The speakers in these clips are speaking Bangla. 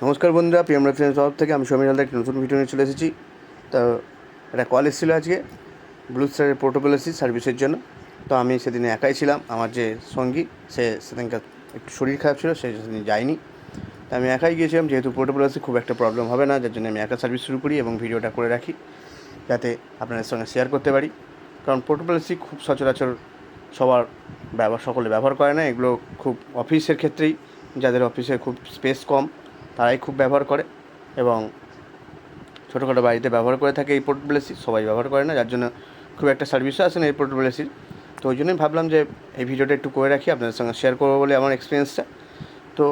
নমস্কার বন্ধুরা, পিএম রেফারেন্স তরফ থেকে আমি সমীর হালদার একটি নতুন ভিডিও নিয়ে চলে এসেছি। তো একটা কল এসেছিলো আজকে ব্লু স্টারের পোর্টেবল এসি সার্ভিসের জন্য। তো আমি সেদিনে একাই ছিলাম, আমার যে সঙ্গী সেদিনকার একটু শরীর খারাপ ছিল, সেই সেদিন যায়নি। তো আমি একাই গিয়েছিলাম, যেহেতু পোর্টেবল এসি খুব একটা প্রবলেম হবে না, যার জন্য আমি একা সার্ভিস শুরু করি এবং ভিডিওটা করে রাখি যাতে আপনাদের সঙ্গে শেয়ার করতে পারি। কারণ পোর্টেবল এসি খুব সচরাচর সকলে ব্যবহার করে না। এগুলো খুব অফিসের ক্ষেত্রেই, যাদের অফিসে খুব স্পেস কম তারাই খুব ব্যবহার করে, এবং ছোটোখাটো বাড়িতে ব্যবহার করে থাকে এই পোর্টেবল এসি, সবাই ব্যবহার করে না, যার জন্য খুব একটা সার্ভিসও আসে না এই পোর্টেবল এসির। তো ওই জন্যই ভাবলাম যে এই ভিডিওটা একটু করে রাখি, আপনাদের সঙ্গে শেয়ার করবো বলে আমার এক্সপিরিয়েন্সটা। তো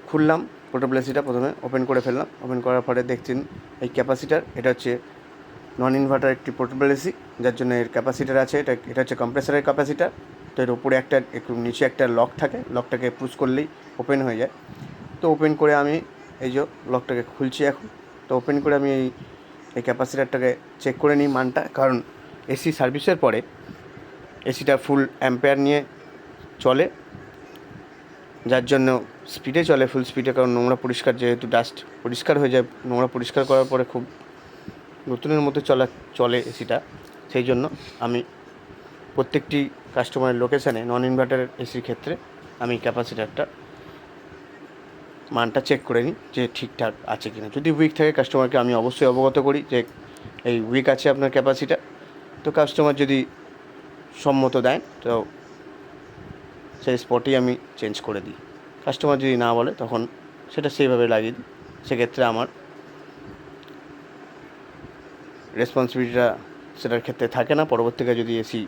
খুললাম পোর্টেবল এসিটা, প্রথমে ওপেন করে ফেললাম। ওপেন করার পরে দেখছেন এই ক্যাপাসিটার, এটা হচ্ছে নন ইনভার্টার একটি পোর্টেবল এসি, যার জন্য এর ক্যাপাসিটার আছে। এটা হচ্ছে কম্প্রেসারের ক্যাপাসিটার। তো এর উপরে একটু নিচে একটা লক থাকে, লকটাকে পুশ করলেই ওপেন হয়ে যায়। তো ওপেন করে আমি এই যে লকটাকে খুলছি এখন। তো ওপেন করে আমি এই ক্যাপাসিটারটাকে চেক করে নিই মানটা, কারণ এসি সার্ভিসের পরে এসিটা ফুল অ্যাম্পেয়ার নিয়ে চলে, যার জন্য স্পিডে চলে, ফুল স্পিডে। কারণ নোংরা পরিষ্কার, যেহেতু ডাস্ট পরিষ্কার হয়ে যায়, নোংরা পরিষ্কার করার পরে খুব নতুনের মধ্যে চলে এসিটা। সেই জন্য আমি প্রত্যেকটি কাস্টমারের লোকেশানে নন ইনভার্টারের এসির ক্ষেত্রে আমি ক্যাপাসিটারটা মানটা চেক করে নিই যে ঠিকঠাক আছে কিনা। যদি উইক থাকে কাস্টমারকে আমি অবশ্যই অবগত করি যে এই উইক আছে আপনার ক্যাপাসিটার। তো কাস্টমার যদি সম্মত দেয় তো সেই স্পটেই আমি চেঞ্জ করে দিই। কাস্টমার যদি না বলে তখন সেটা সেইভাবে লাগিয়ে দিই। সেক্ষেত্রে আমার রেসপন্সিবিলিটিটা সেটার ক্ষেত্রে থাকে না। পরবর্তীকালে যদি এসি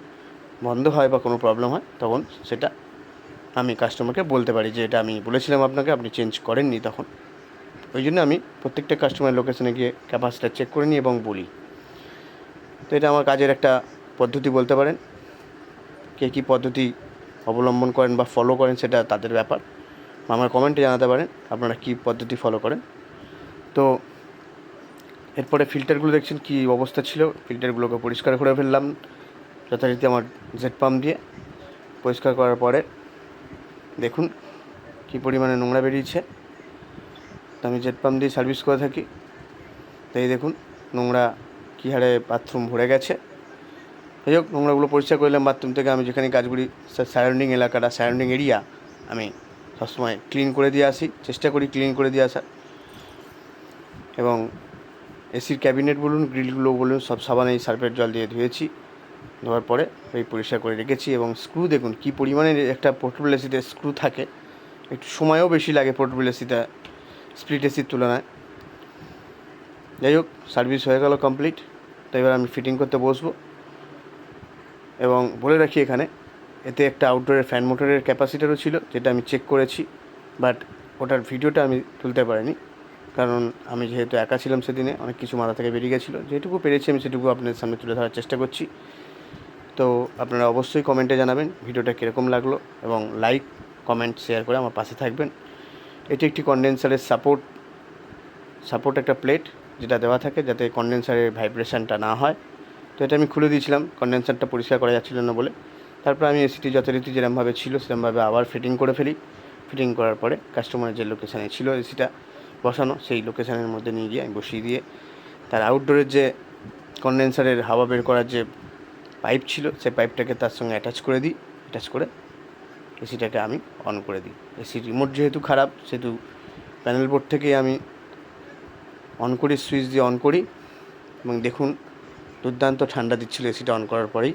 বন্ধ হয় বা কোনো প্রবলেম হয়, তখন সেটা আমি কাস্টমারকে বলতে পারি যে এটা আমি বলেছিলাম আপনাকে, আপনি চেঞ্জ করেননি তখন। ওই জন্য আমি প্রত্যেকটা কাস্টমার লোকেশনে গিয়ে ক্যাপাসিটার চেক করে নিই এবং বলি। তো এটা আমার কাজের একটা পদ্ধতি বলতে পারেন। কে কী পদ্ধতি অবলম্বন করেন বা ফলো করেন সেটা তাদের ব্যাপার। আমার কমেন্টে জানাতে পারেন আপনারা কী পদ্ধতি ফলো করেন। তো এরপরে ফিল্টারগুলো দেখছেন কী অবস্থা ছিল। ফিল্টারগুলোকে পরিষ্কার করে ফেললাম যথারীতি আমার জেট পাম্প দিয়ে। পরিষ্কার করার পরে দেখুন কী পরিমাণে নোংরা বেরিয়েছে। তো আমি জেট পাম্প দিয়ে সার্ভিস করে থাকি। তো এই দেখুন নোংরা কী হারে বাথরুম ভরে গেছে। যাই হোক, নোংরাগুলো পরিষ্কার করলাম বাথরুম থেকে। আমি যেখানে কাজ করি সারাউন্ডিং এলাকাটা, সারাউন্ডিং এরিয়া আমি সবসময় ক্লিন করে দিয়ে আসি, চেষ্টা করি ক্লিন করে দিয়ে আসার। এবং এসির ক্যাবিনেট বলুন, গ্রিলগুলো বলুন, সব সাবানে সার্ফের জল দিয়ে ধুয়েছি। ধোয়ার পরে এই পরিষ্কার করে রেখেছি। এবং স্ক্রু দেখুন কী পরিমাণে একটা পোর্টেবল এসিতে স্ক্রু থাকে। একটু সময়ও বেশি লাগে পোর্টেবল এসিতে স্প্লিট এসির তুলনায়। যাই হোক, সার্ভিস হয়ে গেল কমপ্লিট। তো এবার আমি ফিটিং করতে বসবো। এবং বলে রাখি এখানে, এতে একটা আউটডোরের ফ্যান মোটরের ক্যাপাসিটারও ছিল, যেটা আমি চেক করেছি, বাট ওটার ভিডিওটা আমি তুলতে পারিনি। কারণ আমি যেহেতু একা ছিলাম সেদিনে, অনেক কিছু মাথা থেকে বেরিয়ে গেছিলো। যেটুকু পেরেছি আমি সেটুকু আপনাদের সামনে তুলে ধরার চেষ্টা করছি। তো আপনারা অবশ্যই কমেন্টে জানাবেন ভিডিওটা কীরকম লাগলো, এবং লাইক কমেন্ট শেয়ার করে আমার পাশে থাকবেন। এটি একটি কনডেন্সারের সাপোর্ট একটা প্লেট যেটা দেওয়া থাকে, যাতে কনডেন্সারের ভাইব্রেশনটা না হয়। তো এটা আমি খুলে দিয়েছিলাম, কনডেন্সারটা পরিষ্কার করা যাচ্ছিল না বলে। তারপর আমি এসিটি যথারীতি যেরকমভাবে ছিল সেরকমভাবে আবার ফিটিং করে ফেলি। ফিটিং করার পরে কাস্টমারের যে লোকেশানে ছিল এসিটা বসানো, সেই লোকেশানের মধ্যে নিয়ে গিয়ে আমি বসিয়ে দিয়ে তার আউটডোরের যে কনডেন্সারের হাওয়া বের করার যে পাইপ ছিল, সেই পাইপটাকে তার সঙ্গে অ্যাটাচ করে এসিটাকে আমি অন করে দিই। এসির রিমোট যেহেতু খারাপ, সেহেতু প্যানেল বোর্ড থেকেই আমি অন করি, সুইচ দিয়ে অন করি। এবং দেখুন দুর্দান্ত ঠান্ডা দিচ্ছিল এসিটা অন করার পরেই।